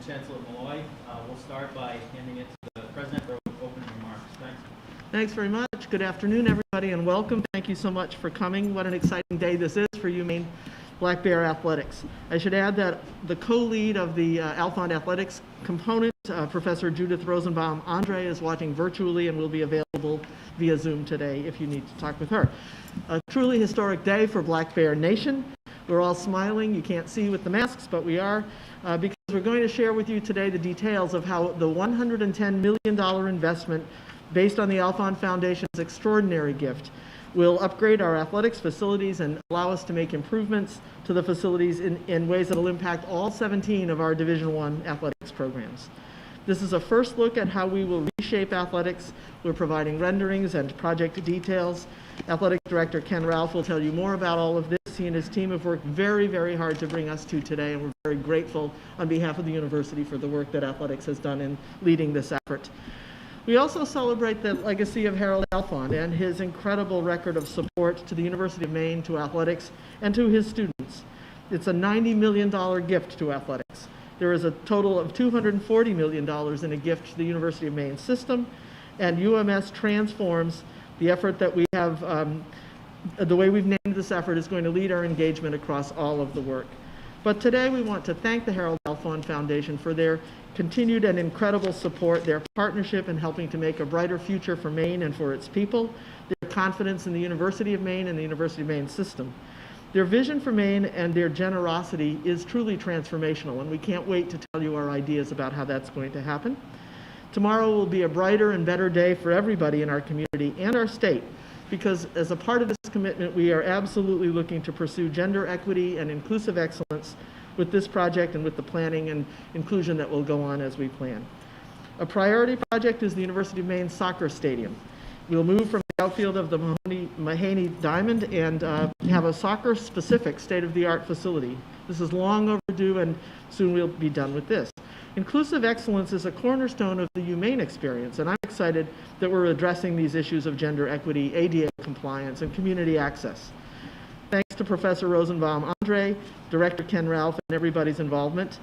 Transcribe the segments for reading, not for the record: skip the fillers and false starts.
Chancellor Malloy. We'll start by handing it to the President for opening remarks. Thanks. Thanks very much. Good afternoon, everybody, and welcome. Thank you so much for coming. What an exciting day this is for UMaine Black Bear Athletics. I should add that the co-lead of the Alphond Athletics component, Professor Judith Rosenbaum-Andre, is watching virtually and will be available via Zoom today if you need to talk with her. A truly historic day for Black Bear Nation. We're all smiling. You can't see with the masks, but we are, because we're going to share with you today the details of how the $110 million investment based on the Alphond Foundation's extraordinary gift will upgrade our athletics facilities and allow us to make improvements to the facilities in ways that will impact all 17 of our Division I athletics programs. This is a first look at how we will reshape athletics. We're providing renderings and project details. Athletic Director Ken Ralph will tell you more about all of this. He and his team have worked very, very hard to bring us to today, and we're very grateful on behalf of the university for the work that athletics has done in leading this effort. We also celebrate the legacy of Harold Alphond and his incredible record of support to the University of Maine, to athletics, and to his students. It's a $90 million gift to athletics. There is a total of $240 million in a gift to the University of Maine system, and UMS transforms the effort that we have. The way we've named this effort is going to lead our engagement across all of the work. But today we want to thank the Harold Alphond Foundation for their continued and incredible support, their partnership in helping to make a brighter future for Maine and for its people, their confidence in the University of Maine and the University of Maine system. Their vision for Maine and their generosity is truly transformational, and we can't wait to tell you our ideas about how that's going to happen. Tomorrow will be a brighter and better day for everybody in our community and our state, because as a part of this commitment, we are absolutely looking to pursue gender equity and inclusive excellence with this project and with the planning and inclusion that will go on as we plan. A priority project is the University of Maine Soccer Stadium. We'll move from the outfield of the Mahaney Diamond and have a soccer-specific state-of-the-art facility. This is long overdue, and soon we'll be done with this. Inclusive excellence is a cornerstone of the UMaine experience, and I'm excited that we're addressing these issues of gender equity, ADA compliance, and community access. Thanks to Professor Rosenbaum-Andre, Director Ken Ralph, and everybody's involvement.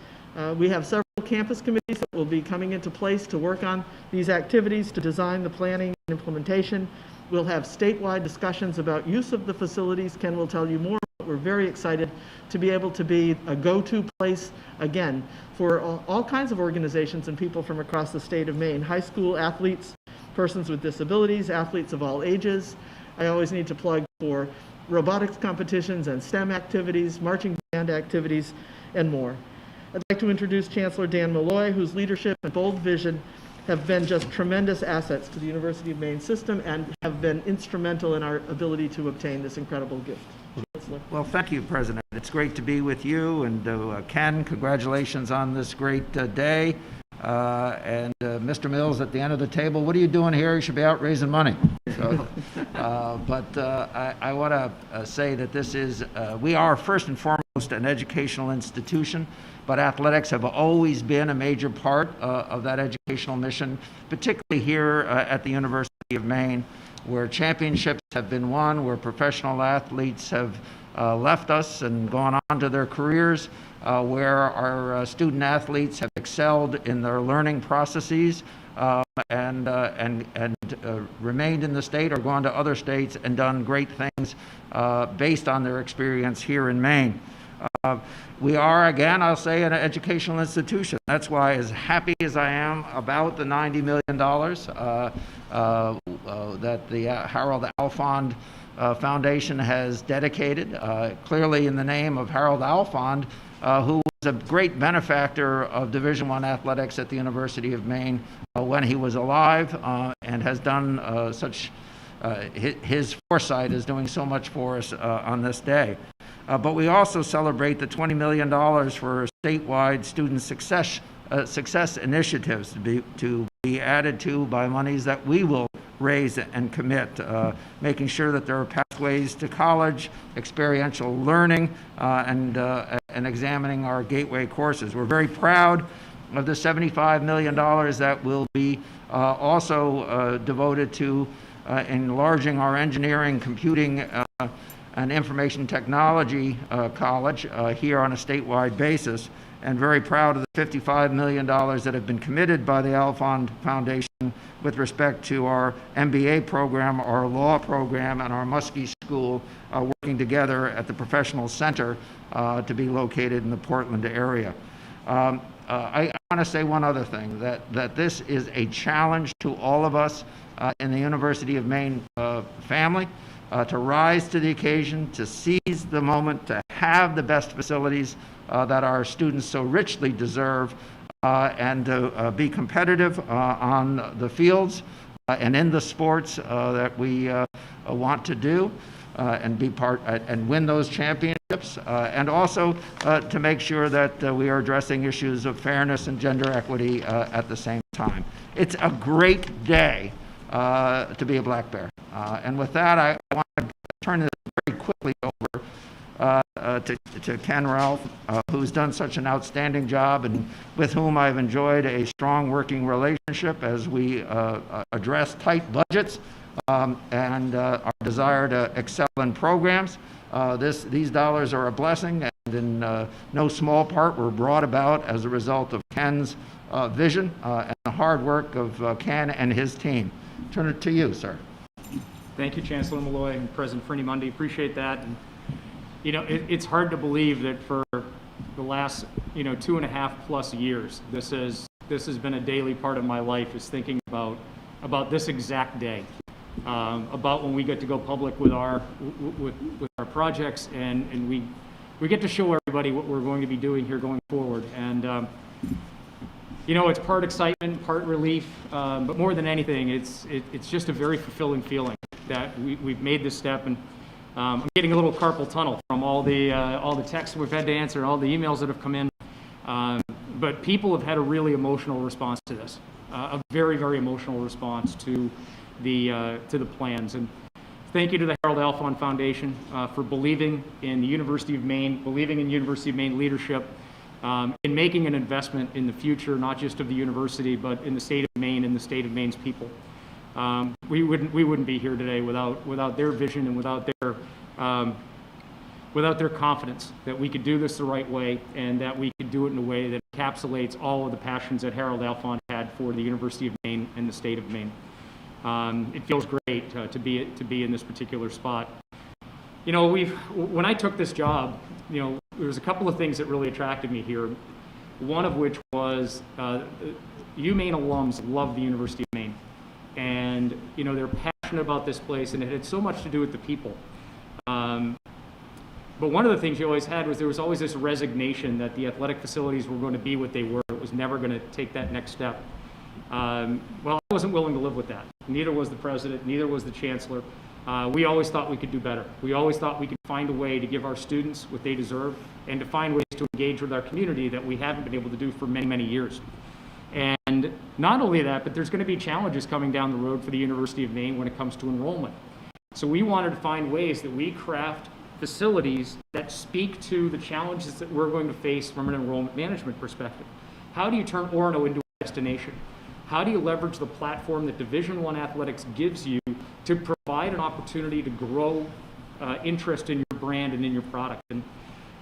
We have several campus committees that will be coming into place to work on these activities, to design the planning and implementation. We'll have statewide discussions about use of the facilities. Ken will tell you more. We're very excited to be able to be a go-to place, again, for all kinds of organizations and people from across the state of Maine. High school athletes, persons with disabilities, athletes of all ages. I always need to plug for robotics competitions and STEM activities, marching band activities, and more. I'd like to introduce Chancellor Dan Malloy, whose leadership and bold vision have been just tremendous assets to the University of Maine system and have been instrumental in our ability to obtain this incredible gift. Well, thank you, President. It's great to be with you, and Ken, congratulations on this great day. And Mr. Mills at the end of the table, what are you doing here? You should be out raising money. So, I want to say that this is, we are first and foremost an educational institution, but athletics have always been a major part of that educational mission, particularly here at the University of Maine, where championships have been won, where professional athletes have left us and gone on to their careers, where our student athletes have excelled in their learning processes and remained in the state or gone to other states and done great things based on their experience here in Maine. We are, again, I'll say, an educational institution. That's why, as happy as I am about the $90 million that the Harold Alphond Foundation has dedicated, clearly in the name of Harold Alphond, who was a great benefactor of Division I athletics at the University of Maine when he was alive, and has done his foresight is doing so much for us on this day. But we also celebrate the $20 million for statewide student success initiatives to be added to by monies that we will raise and commit, making sure that there are pathways to college, experiential learning, and examining our gateway courses. We're very proud of the $75 million that will be also devoted to enlarging our engineering, computing, and information technology college here on a statewide basis. and very proud of the $55 million that have been committed by the Alfond Foundation with respect to our MBA program, our law program, and our Muskie School working together at the Professional Center to be located in the Portland area. I want to say one other thing, that this is a challenge to all of us in the University of Maine family, to rise to the occasion, to seize the moment, to have the best facilities that our students so richly deserve, and to be competitive on the fields and in the sports that we want to do, and be part and win those championships, and also to make sure that we are addressing issues of fairness and gender equity at the same time. It's a great day to be a Black Bear. And with that, I want to turn this very quickly over to Ken Ralph, who's done such an outstanding job and with whom I've enjoyed a strong working relationship as we address tight budgets and our desire to excel in programs. These dollars are a blessing, and in no small part were brought about as a result of Ken's vision and the hard work of Ken and his team. Turn it to you, sir. Thank you, Chancellor Malloy and President Fernie-Mundy. Appreciate that. And, it's hard to believe that for the last, 2.5+ years, this has been a daily part of my life, is thinking about this exact day, about when we get to go public with our projects, and we get to show everybody what we're going to be doing here going forward. And it's part excitement, part relief, but more than anything, it's just a very fulfilling feeling that we've made this step. And I'm getting a little carpal tunnel from all the texts we've had to answer, all the emails that have come in. But people have had a really emotional response to this, a very, very emotional response to the plans. And thank you to the Harold Alfond Foundation for believing in the University of Maine, believing in University of Maine leadership, in making an investment in the future, not just of the university, but in the state of Maine and the state of Maine's people. We wouldn't be here today without their vision and without their confidence that we could do this the right way, and that we could do it in a way that encapsulates all of the passions that Harold Alfond had for the University of Maine and the state of Maine. It feels great to be in this particular spot. When I took this job, there was a couple of things that really attracted me here. One of which was UMaine alums love the University of Maine, and they're passionate about this place, and it had so much to do with the people. But one of the things you always had was there was always this resignation that the athletic facilities were going to be what they were. It was never going to take that next step. Well, I wasn't willing to live with that. Neither was the president, neither was the chancellor. We always thought we could do better. We always thought we could find a way to give our students what they deserve, and to find ways to engage with our community that we haven't been able to do for many, many years. And not only that, but there's going to be challenges coming down the road for the University of Maine when it comes to enrollment. So we wanted to find ways that we craft facilities that speak to the challenges that we're going to face from an enrollment management perspective. How do you turn Orono into a destination? How do you leverage the platform that Division I athletics gives you to provide an opportunity to grow interest in your brand and in your product? And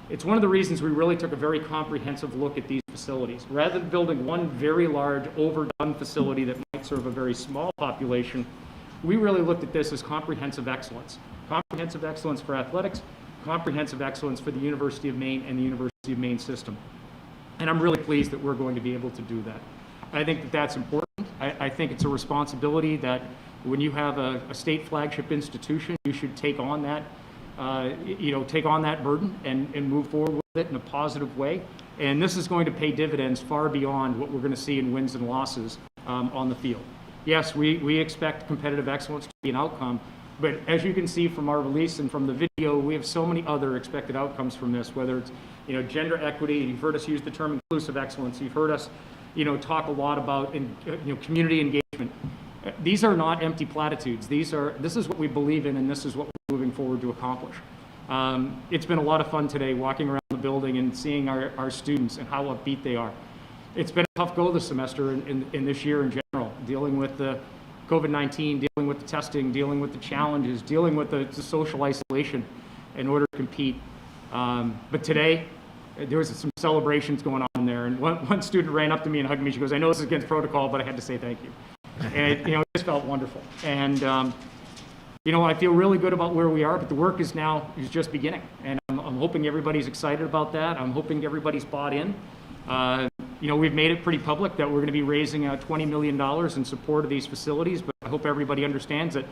it's one of the reasons we really took a very comprehensive look at these facilities. Rather than building one very large, overdone facility that might serve a very small population, we really looked at this as comprehensive excellence. Comprehensive excellence for athletics, comprehensive excellence for the University of Maine and the University of Maine system. And I'm really pleased that we're going to be able to do that. I think that that's important. I think it's a responsibility that when you have a state flagship institution, you should take on that, take on that burden and move forward with it in a positive way. And this is going to pay dividends far beyond what we're going to see in wins and losses on the field. Yes, we expect competitive excellence to be an outcome, but as you can see from our release and from the video, we have so many other expected outcomes from this, whether it's gender equity. You've heard us use the term inclusive excellence. You've heard us talk a lot about community engagement. These are not empty platitudes. This is what we believe in, and this is what we're moving forward to accomplish. It's been a lot of fun today walking around the building and seeing our students and how upbeat they are. It's been a tough go this semester in this year in general, dealing with the COVID-19, dealing with the testing, dealing with the challenges, dealing with the social isolation in order to compete. But today, there was some celebrations going on there, and one student ran up to me and hugged me. She goes, "I know this is against protocol, but I had to say thank you." And it just felt wonderful. And I feel really good about where we are, but the work is just beginning, and I'm hoping everybody's excited about that. I'm hoping everybody's bought in. We've made it pretty public that we're going to be raising $20 million in support of these facilities, but I hope everybody understands that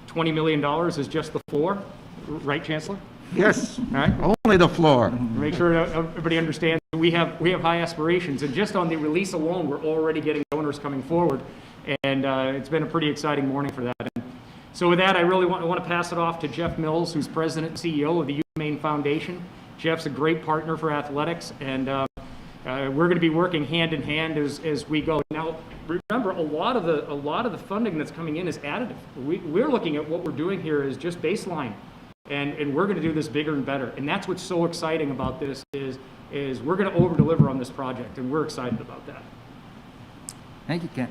$20 million is just the floor, right, Chancellor? Yes, All right. only the floor. Make sure everybody understands we have high aspirations, and just on the release alone, we're already getting donors coming forward, and it's been a pretty exciting morning for that. And so with that, I really want to pass it off to Jeff Mills, who's President and CEO of the Youth Maine Foundation. Jeff's a great partner for athletics, and we're going to be working hand in hand as we go. Now, remember, a lot of the funding that's coming in is additive. We're looking at what we're doing here is just baseline. And we're going to do this bigger and better. And that's what's so exciting about this is we're going to over-deliver on this project, and we're excited about that. Thank you, Ken.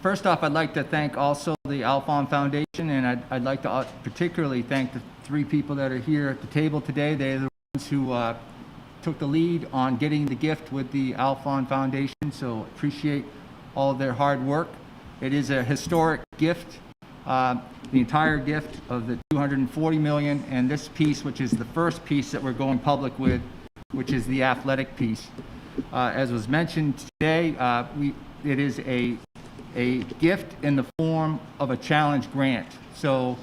First off, I'd like to thank also the Alphon Foundation, and I'd like to particularly thank the three people that are here at the table today. They're the ones who took the lead on getting the gift with the Alphon Foundation, so appreciate all of their hard work. It is a historic gift. The entire gift of the $240 million, and this piece, which is the first piece that we're going public with, which is the athletic piece. As was mentioned today, it is a gift in the form of a challenge grant. So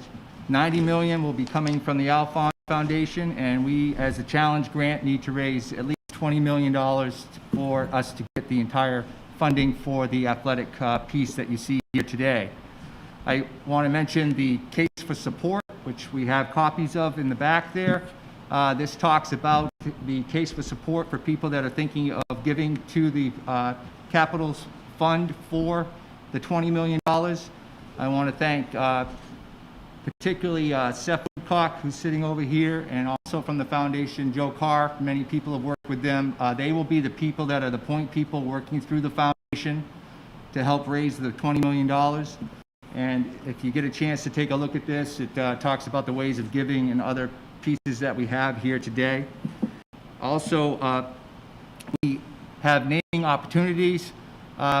$90 million will be coming from the Alphon Foundation, and we, as a challenge grant, need to raise at least $20 million for us to get the entire funding for the athletic piece that you see here today. I want to mention the case for support, which we have copies of in the back there. This talks about the case for support for people that are thinking of giving to the capital fund for the $20 million. I want to thank particularly Seth Woodcock, who's sitting over here, and also from the foundation, Joe Carr. Many people have worked with them. They will be the people that are the point people working through the foundation to help raise the $20 million. And if you get a chance to take a look at this, it talks about the ways of giving and other pieces that we have here today. Also, we have naming opportunities.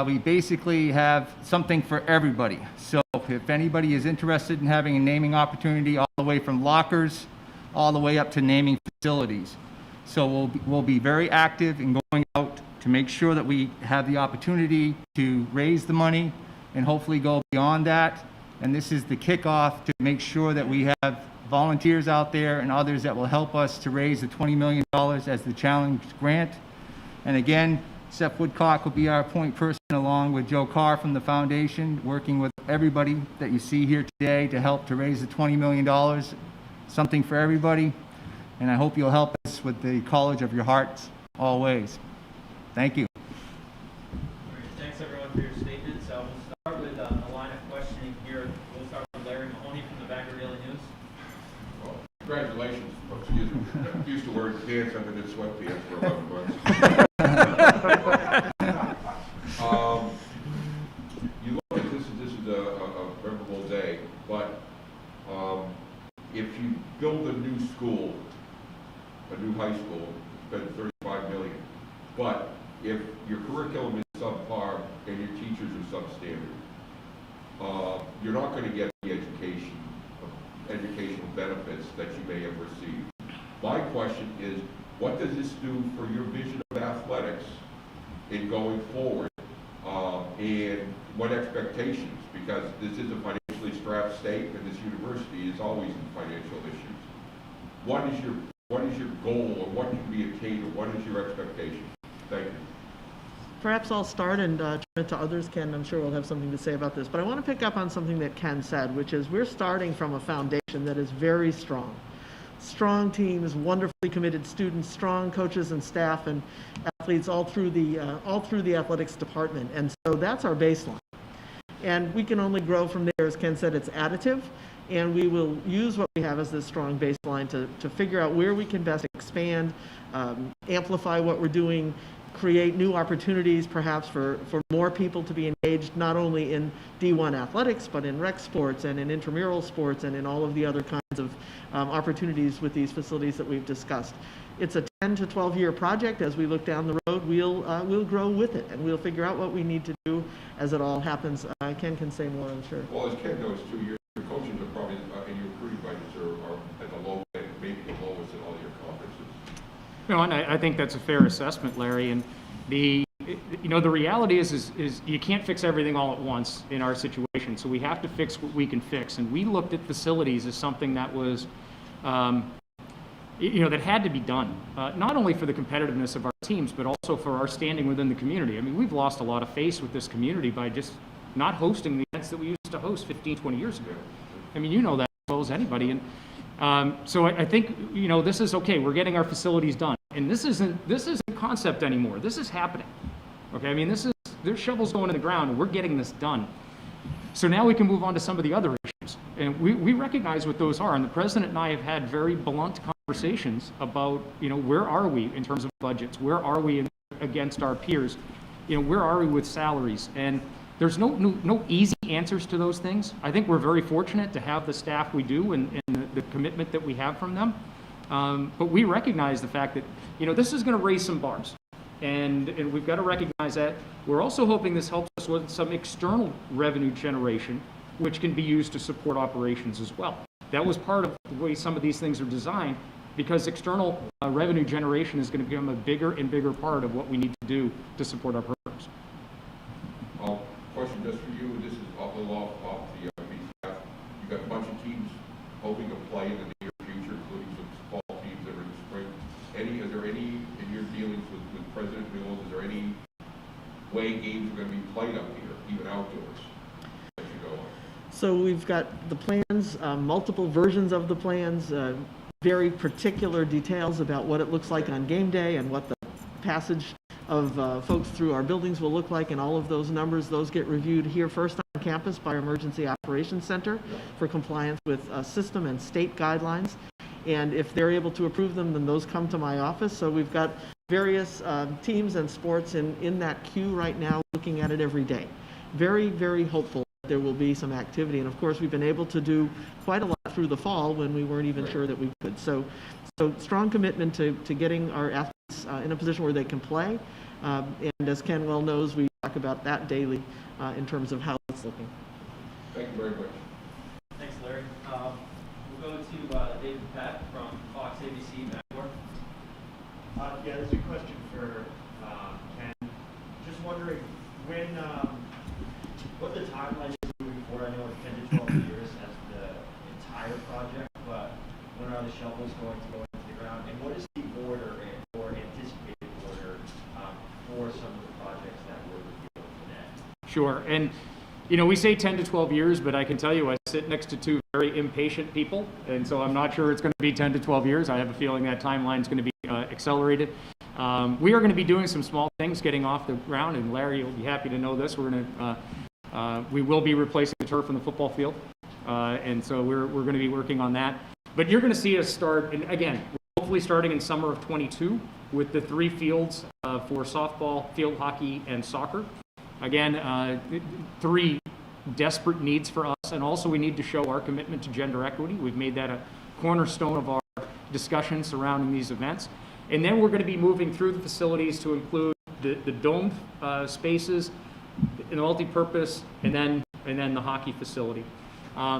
We basically have something for everybody. So if anybody is interested in having a naming opportunity, all the way from lockers, all the way up to naming facilities. So we'll be very active in going out to make sure that we have the opportunity to raise the money and hopefully go beyond that. And this is the kickoff to make sure that we have volunteers out there and others that will help us to raise the $20 million as the challenge grant. And again, Seth Woodcock will be our point person along with Joe Carr from the foundation, working with everybody that you see here today to help to raise the $20 million, something for everybody. And I hope you'll help us with the College of Your Hearts always. Thank you. All right, thanks everyone for your statements. We'll start with a line of questioning here. We'll start with Larry Mahoney from the Bagger Daily News. Well, congratulations. Excuse me. I used to wear pants under the sweatpants for 11 months. You look at this is a memorable day, but if you build a new school, a new high school, spend $35 million. But if your curriculum is subpar and your teachers are substandard, you're not going to get the educational benefits that you may have received. My question is, what does this do for your vision of athletics in going forward, and what expectations? Because this is a financially strapped state, and this university is always in financial issues. What is your goal, or what can be attained, or what is your expectation? Thank you. Perhaps I'll start and turn it to others. Ken, I'm sure, will have something to say about this. But I want to pick up on something that Ken said, which is we're starting from a foundation that is very strong. Strong teams, wonderfully committed students, strong coaches and staff and athletes all through the athletics department. And so that's our baseline. And we can only grow from there. As Ken said, it's additive. And we will use what we have as this strong baseline to figure out where we can best expand, amplify what we're doing, create new opportunities perhaps for more people to be engaged not only in D1 athletics but in rec sports and in intramural sports and in all of the other kinds of opportunities with these facilities that we've discussed. it's a 10 to 12-year project. As we look down the road, we'll grow with it, and we'll figure out what we need to do as it all happens. Ken can say more, I'm sure. Well, as Ken knows too, your coaches are probably, and your recruiting budgets are at the low end, maybe the lowest in all your conferences. No, and I think that's a fair assessment, Larry. And the reality is you can't fix everything all at once in our situation. So we have to fix what we can fix. And we looked at facilities as something that was, that had to be done, not only for the competitiveness of our teams, but also for our standing within the community. I mean, we've lost a lot of face with this community by just not hosting the events that we used to host 15, 20 years ago. I mean, you know that as well as anybody. And so I think, this is okay. We're getting our facilities done. And this isn't concept anymore. This is happening. Okay, I mean, there's shovels going in the ground, and we're getting this done. So now we can move on to some of the other issues. And we recognize what those are. And the president and I have had very blunt conversations about, where are we in terms of budgets? Where are we against our peers? Where are we with salaries? And there's no easy answers to those things. I think we're very fortunate to have the staff we do and the commitment that we have from them. But we recognize the fact that, this is going to raise some bars. And we've got to recognize that. We're also hoping this helps us with some external revenue generation, which can be used to support operations as well. That was part of the way some of these things are designed, because external revenue generation is going to become a bigger and bigger part of what we need to do to support our programs. Question just for you, this is off the BCF. You've got a bunch of teams hoping to play in the near future, including some fall teams that are in the spring. Is there any, in your dealings with President Mills, is there any way games are going to be played up here, even outdoors, as you go on? So we've got the plans, multiple versions of the plans, very particular details about what it looks like on game day and what the passage of folks through our buildings will look like, and all of those numbers, those get reviewed here first on campus by our Emergency Operations Center for compliance with system and state guidelines. And if they're able to approve them, then those come to my office. So we've got various teams and sports in that queue right now, looking at it every day. Very, very hopeful that there will be some activity. And of course, we've been able to do quite a lot through the fall when we weren't even sure that we could. So strong commitment to getting our athletes in a position where they can play. And as Ken well knows, we talk about that daily in terms of how it's looking. Thank you very much. Thanks, Larry. We'll go to David Patt from Fox ABC Network. Yeah, this is a question for Ken. Just wondering what the timeline is moving forward. I know it's 10 to 12 years as the entire project, but when are the shovels going to go into the ground? And what is the order or anticipated order for some of the projects that were revealed today? Sure. And, we say 10 to 12 years, but I can tell you I sit next to two very impatient people, and so I'm not sure it's going to be 10 to 12 years. I have a feeling that timeline is going to be accelerated. We are going to be doing some small things getting off the ground, and Larry, you'll be happy to know this. We will be replacing the turf in the football field, and so we're going to be working on that. But you're going to see us start, and again, we're hopefully starting in summer of 22 with the 3 fields for softball, field hockey, and soccer. Again, 3 desperate needs for us, and also we need to show our commitment to gender equity. We've made that a cornerstone of our discussion surrounding these events. And then we're going to be moving through the facilities to include the domed spaces, the multi-purpose, and then the hockey facility.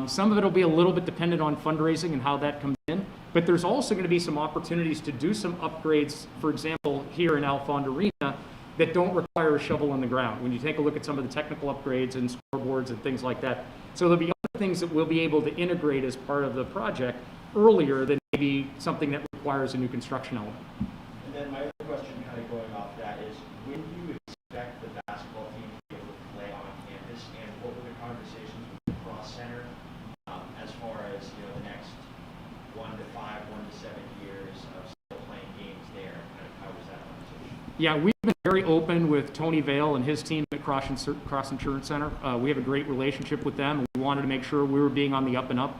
Some of it will be a little bit dependent on fundraising and how that comes in, but there's also going to be some opportunities to do some upgrades, for example, here in Alfond Arena, that don't require a shovel on the ground. When you take a look at some of the technical upgrades and scoreboards and things like that. So there'll be other things that we'll be able to integrate as part of the project earlier than maybe something that requires a new construction element. And then my other question kind of going off that is, when do you expect the basketball team to be able to play on campus, and what were the conversations with the Cross Center as far as the next 1 to 5, 1 to 7 years of still playing games there? Kind of how was that conversation? Yeah, we've been very open with Tony Vale and his team at Cross Insurance Center. We have a great relationship with them, and we wanted to make sure we were being on the up and up.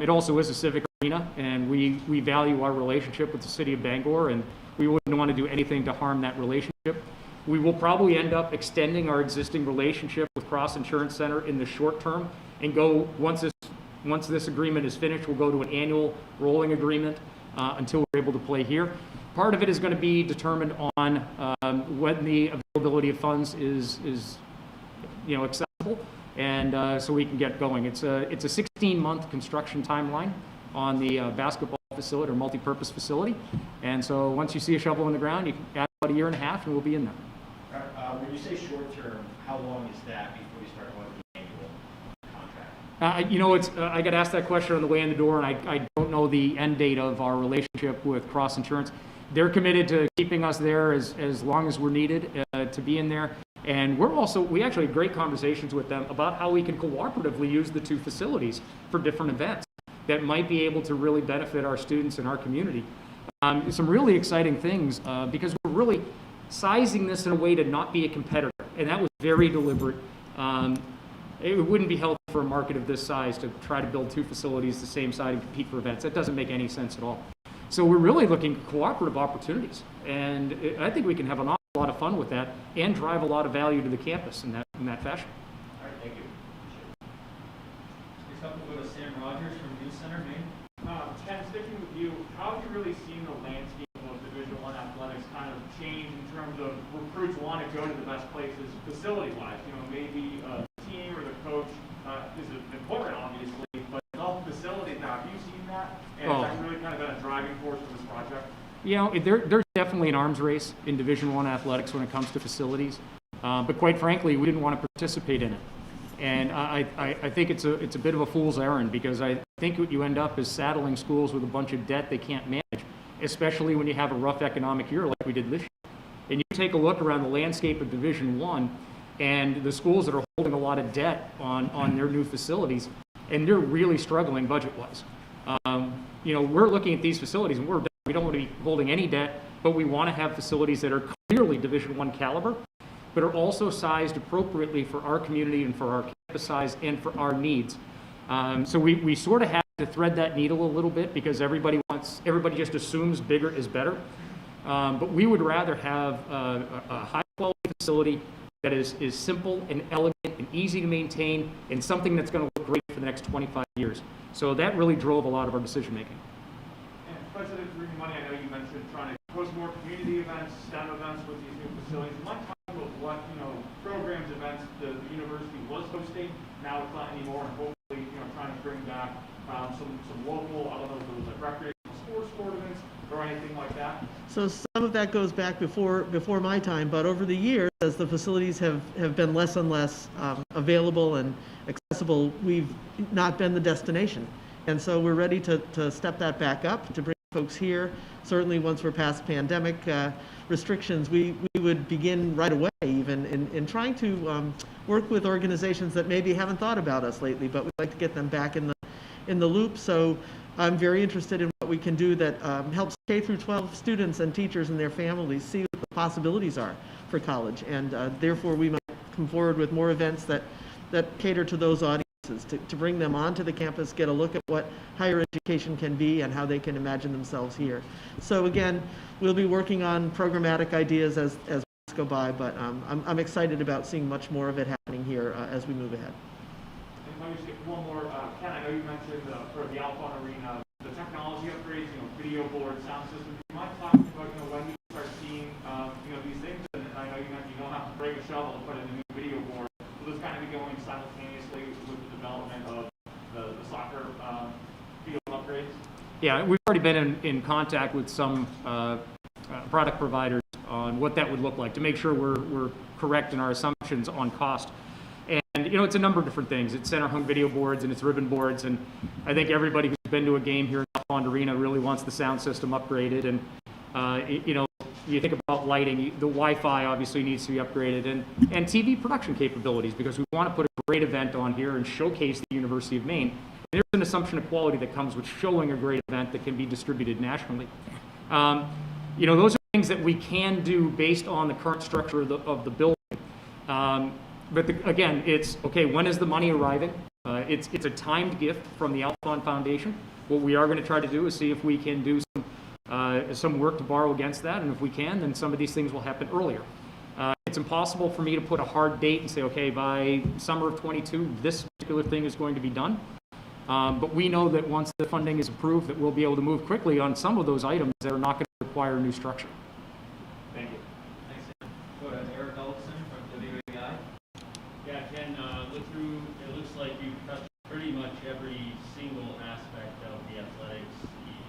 It also is a civic arena, and we value our relationship with the city of Bangor, and we wouldn't want to do anything to harm that relationship. We will probably end up extending our existing relationship with Cross Insurance Center in the short term, and go once this agreement is finished, we'll go to an annual rolling agreement. until we're able to play here. Part of it is going to be determined on when the availability of funds is accessible, and so we can get going. It's a 16-month construction timeline on the basketball facility or multi-purpose facility, and so once you see a shovel in the ground, you can add about 1.5 years and we'll be in there. When you say short term, how long is that before you start going to the annual contract? I got asked that question on the way in the door, and I don't know the end date of our relationship with Cross Insurance. They're committed to keeping us there as long as we're needed to be in there. And we actually had great conversations with them about how we can cooperatively use the two facilities for different events that might be able to really benefit our students and our community. Some really exciting things because we're really sizing this in a way to not be a competitor, and that was very deliberate. It wouldn't be healthy for a market of this size to try to build two facilities the same size and compete for events. That doesn't make any sense at all. So we're really looking at cooperative opportunities, and I think we can have an awful lot of fun with that and drive a lot of value to the campus in that fashion. All right, thank you. Next up, we'll go to Sam Rogers from News Center, Maine. Ken, sticking with you, how have you really seen the landscape of Division I athletics kind of change in terms of recruits want to go to the best places facility-wise? Maybe the team or the coach is important, obviously, but all facilities now, have you seen that? And has that really kind of been a driving force for this project? There's definitely an arms race in Division I athletics when it comes to facilities, but quite frankly, we didn't want to participate in it. And I think it's a bit of a fool's errand, because I think what you end up is saddling schools with a bunch of debt they can't manage, especially when you have a rough economic year like we did this year. And you take a look around the landscape of Division I and the schools that are holding a lot of debt on their new facilities, and they're really struggling budget-wise. We're looking at these facilities and we don't want to be holding any debt, but we want to have facilities that are clearly Division I caliber, but are also sized appropriately for our community and for our campus size and for our needs. So we sort of have to thread that needle a little bit, because everybody just assumes bigger is better. But we would rather have a high quality facility that is simple and elegant and easy to maintain, and something that's going to look great for the next 25 years. So that really drove a lot of our decision making. And President Money, I know you mentioned trying to host more community events, STEM events with these new facilities. You might talk about what programs, events the university was hosting. Now it's not anymore, and hopefully trying to bring back some local, I don't know if it was like recreational sports tournaments or anything like that. So some of that goes back before my time, but over the years, as the facilities have been less and less available and accessible, we've not been the destination. And so we're ready to step that back up, to bring folks here. Certainly once we're past pandemic restrictions, we would begin right away even in trying to work with organizations that maybe haven't thought about us lately, but we'd like to get them back in the loop. So I'm very interested in what we can do that helps K-12 students and teachers and their families see what the possibilities are for college, and therefore we might come forward with more events that cater to those audiences, to bring them onto the campus, get a look at what higher education can be and how they can imagine themselves here. So again, we'll be working on programmatic ideas as months go by, but I'm excited about seeing much more of it happening here as we move ahead. And let me just get one more. Ken, I know you mentioned for the Alphon Arena, the technology upgrades, video board, sound system. Do you mind talking about when you start seeing these things? And I know you mentioned you don't have to break a shovel to put in a new video board. Will this kind of be going simultaneously with the development of the soccer field upgrades? Yeah, we've already been in contact with some product providers on what that would look like, to make sure we're correct in our assumptions on cost. And it's a number of different things. It's center hung video boards and it's ribbon boards, and I think everybody who's been to a game here in Alphon Arena really wants the sound system upgraded. And you think about lighting, the Wi-Fi obviously needs to be upgraded, and TV production capabilities, because we want to put a great event on here and showcase the University of Maine. There's an assumption of quality that comes with showing a great event that can be distributed nationally. Those are things that we can do based on the current structure of the building. But again, it's okay, when is the money arriving? It's a timed gift from the Alphon Foundation. What we are going to try to do is see if we can do some work to borrow against that, and if we can, then some of these things will happen earlier. It's impossible for me to put a hard date and say, okay, by summer of 22, this particular thing is going to be done. But we know that once the funding is approved, that we'll be able to move quickly on some of those items that are not going to require new structure. Thank you. Thanks, Sam. Go to Eric Ellison from WAI. Yeah, Ken, look through, it looks like you've touched pretty much every single aspect of the athletics,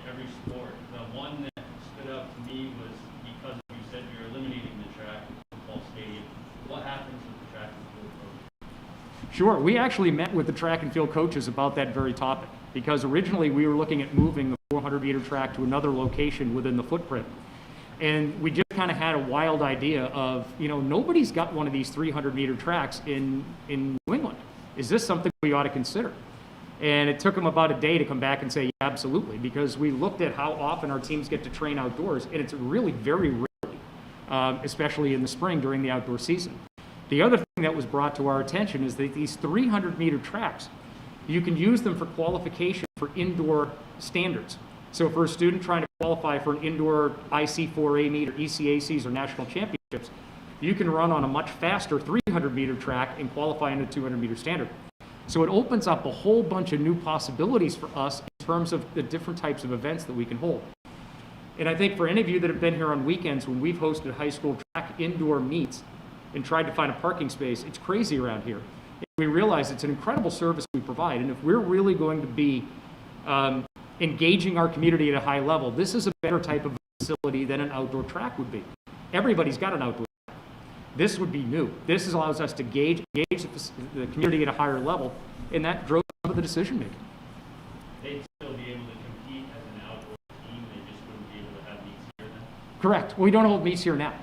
every sport. The one that stood out to me was because you said you're eliminating the track at football stadium. What happens with the track and field program? Sure. We actually met with the track and field coaches about that very topic, because originally we were looking at moving the 400-meter track to another location within the footprint. And we just kind of had a wild idea of, nobody's got one of these 300-meter tracks in New England. Is this something we ought to consider? And it took them about a day to come back and say, yeah, absolutely, because we looked at how often our teams get to train outdoors, and it's really very rarely, especially in the spring during the outdoor season. The other thing that was brought to our attention is that these 300-meter tracks, you can use them for qualification for indoor standards. So for a student trying to qualify for an indoor IC4A meet or ECACs or national championships, you can run on a much faster 300-meter track and qualify in a 200-meter standard. So it opens up a whole bunch of new possibilities for us in terms of the different types of events that we can hold. And I think for any of you that have been here on weekends when we've hosted high school track indoor meets and tried to find a parking space, it's crazy around here. And we realize it's an incredible service we provide, and if we're really going to be engaging our community at a high level, this is a better type of facility than an outdoor track would be. Everybody's got an outdoor track. This would be new. This allows us to engage the community at a higher level, and that drove some of the decision making. They'd still be able to compete as an outdoor team, they just wouldn't be able to have meets here then? Correct. We don't hold meets here now.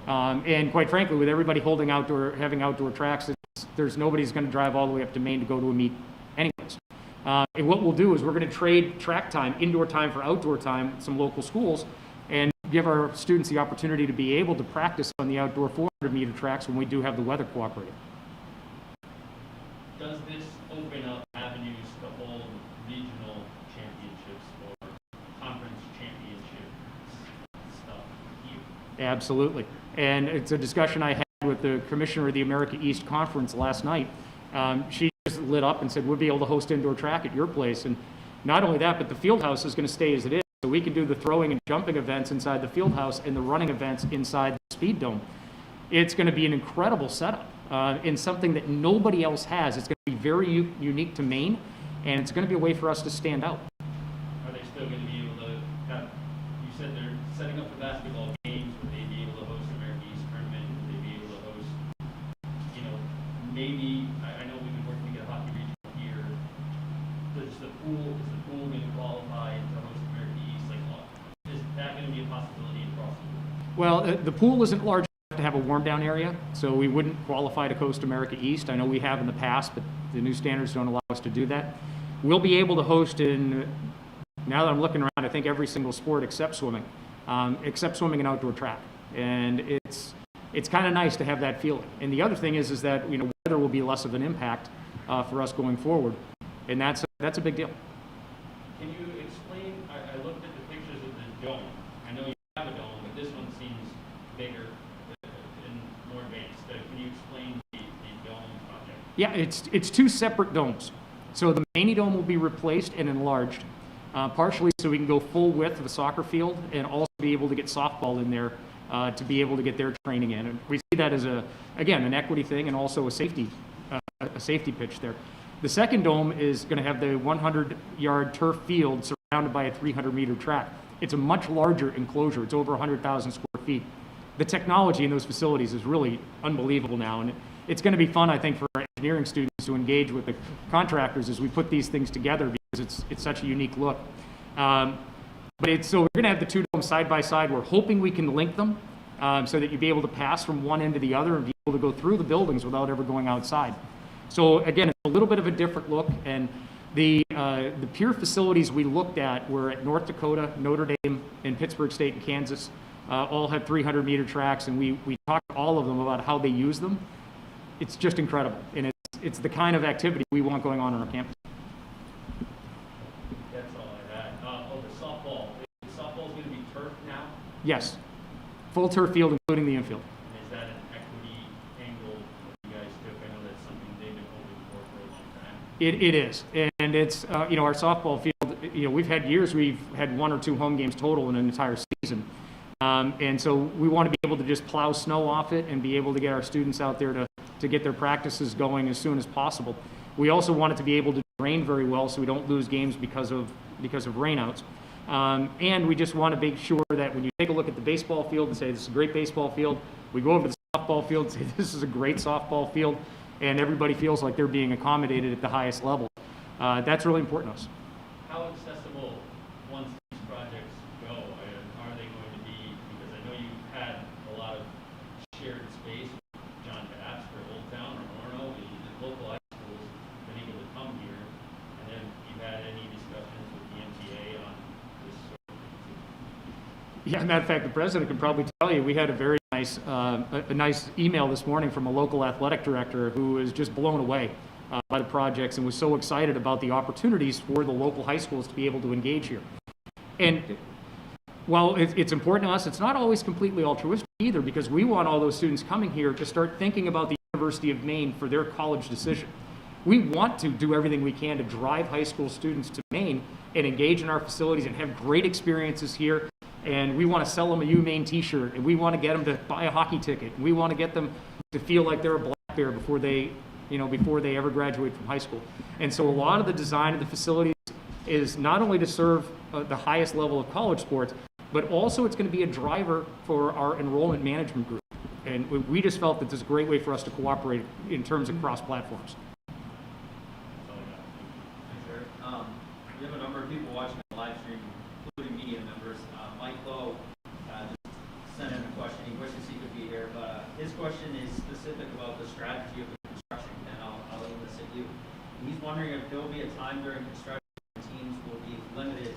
And quite frankly, with everybody having outdoor tracks, there's nobody's going to drive all the way up to Maine to go to a meet anyways. And what we'll do is we're going to trade track time, indoor time for outdoor time at some local schools, and give our students the opportunity to be able to practice on the outdoor 400-meter tracks when we do have the weather cooperating. Does this open up avenues to hold regional championships or conference championship stuff here? Absolutely. And it's a discussion I had with the commissioner of the America East Conference last night. She just lit up and said, we'll be able to host indoor track at your place. And not only that, but the field house is going to stay as it is. So we can do the throwing and jumping events inside the field house and the running events inside the speed dome. It's going to be an incredible setup and something that nobody else has. It's going to be very unique to Maine, and it's going to be a way for us to stand out. Are they still going to be able to have, you said they're setting up the basketball games, would they be able to host America East tournament, would they be able to host, maybe, I know we've been working to get a hockey regional here, is the pool going to qualify to host America East? Is that going to be a possibility across the board? Well, the pool isn't large enough to have a warm down area, so we wouldn't qualify to host America East. I know we have in the past, but the new standards don't allow us to do that. We'll be able to host in, now that I'm looking around, I think every single sport except swimming and outdoor track. And it's kind of nice to have that feeling. And the other thing is that weather will be less of an impact for us going forward, and that's a big deal. Can you explain, I looked at the pictures of the dome. I know you have a dome, but this one seems bigger and more advanced. Can you explain the dome project? Yeah, it's two separate domes. So the Maney Dome will be replaced and enlarged, partially so we can go full width of a soccer field and also be able to get softball in there to be able to get their training in. And we see that as again, an equity thing and also a safety pitch there. The second dome is going to have the 100-yard turf field surrounded by a 300-meter track. It's a much larger enclosure. It's over 100,000 square feet. The technology in those facilities is really unbelievable now, and it's going to be fun, I think, for our engineering students to engage with the contractors as we put these things together, because it's such a unique look. So we're going to have the two domes side by side. We're hoping we can link them so that you'll be able to pass from one end to the other and be able to go through the buildings without ever going outside. So again, it's a little bit of a different look, and the peer facilities we looked at were at North Dakota, Notre Dame, and Pittsburgh State and Kansas. All had 300-meter tracks, and we talked to all of them about how they use them. It's just incredible, and it's the kind of activity we want going on our campus. That's all I had. The softball. The softball's going to be turf now? Yes, full turf field, including the infield. And is that an equity angle that you guys took? I know that's something they've been hoping for a long time. It is, and it's, our softball field, we've had years we've had 1 or 2 home games total in an entire season. And so we want to be able to just plow snow off it and be able to get our students out there to get their practices going as soon as possible. We also want it to be able to drain very well so we don't lose games because of rainouts. And we just want to make sure that when you take a look at the baseball field and say this is a great baseball field, we go over to the softball field and say this is a great softball field, and everybody feels like they're being accommodated at the highest level. That's really important to us. How accessible, once these projects go, are they going to be? Because I know you've had a lot of shared space with John Baxter, Old Town, or Orono, the local high schools have been able to come here. And then you've had any discussions with the MTA on this sort of thing? Yeah, matter of fact, the president can probably tell you, we had a very nice, a nice email this morning from a local athletic director who is just blown away by the projects and was so excited about the opportunities for the local high schools to be able to engage here. And while it's important to us, it's not always completely altruistic either, because we want all those students coming here to start thinking about the University of Maine for their college decision. We want to do everything we can to drive high school students to Maine and engage in our facilities and have great experiences here. And we want to sell them a UMaine t-shirt, and we want to get them to buy a hockey ticket, and we want to get them to feel like they're a Black Bear before they ever graduate from high school. And so a lot of the design of the facilities is not only to serve the highest level of college sports, but also it's going to be a driver for our enrollment management group. And we just felt that this is a great way for us to cooperate in terms of cross-platforms. Thanks, Eric. We have a number of people watching the live stream, including media members. Mike Lowe just sent in a question. He wishes he could be here, but his question is specific about the strategy of the construction, and I'll elicit you. He's wondering if there will be a time during construction when teams will be limited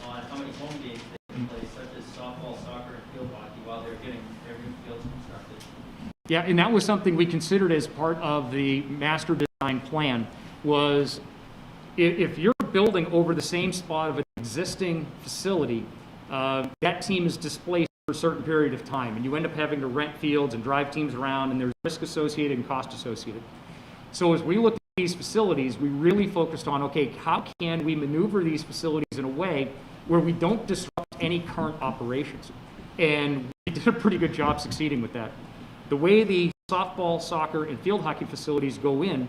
on how many home games they can play, such as softball, soccer, and field hockey, while they're getting their new fields constructed. Yeah, and that was something we considered as part of the master design plan, was if you're building over the same spot of an existing facility, that team is displaced for a certain period of time, and you end up having to rent fields and drive teams around, and there's risk associated and cost associated. So as we looked at these facilities, we really focused on, okay, how can we maneuver these facilities in a way where we don't disrupt any current operations? And we did a pretty good job succeeding with that. The way the softball, soccer, and field hockey facilities go in,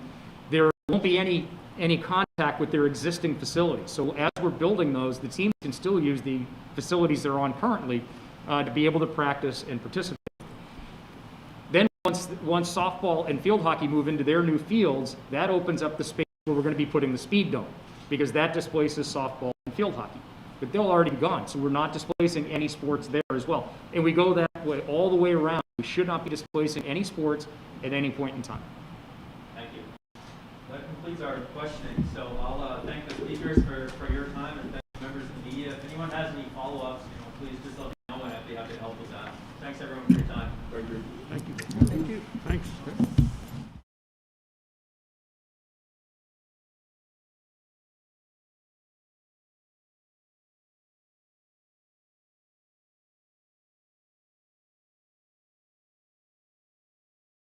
there won't be any contact with their existing facilities. So as we're building those, the teams can still use the facilities they're on currently to be able to practice and participate. Then once softball and field hockey move into their new fields, that opens up the space where we're going to be putting the speed dome, because that displaces softball and field hockey. But they'll already be gone, so we're not displacing any sports there as well. And we go that way all the way around. We should not be displacing any sports at any point in time. Thank you. That completes our questioning. So I'll thank the speakers for your time, and thank members of the media. If anyone has any follow-ups, please just let me know, and I'd be happy to help with that. Thanks everyone for your time. Thank you. Thank you. Thank you. Thanks.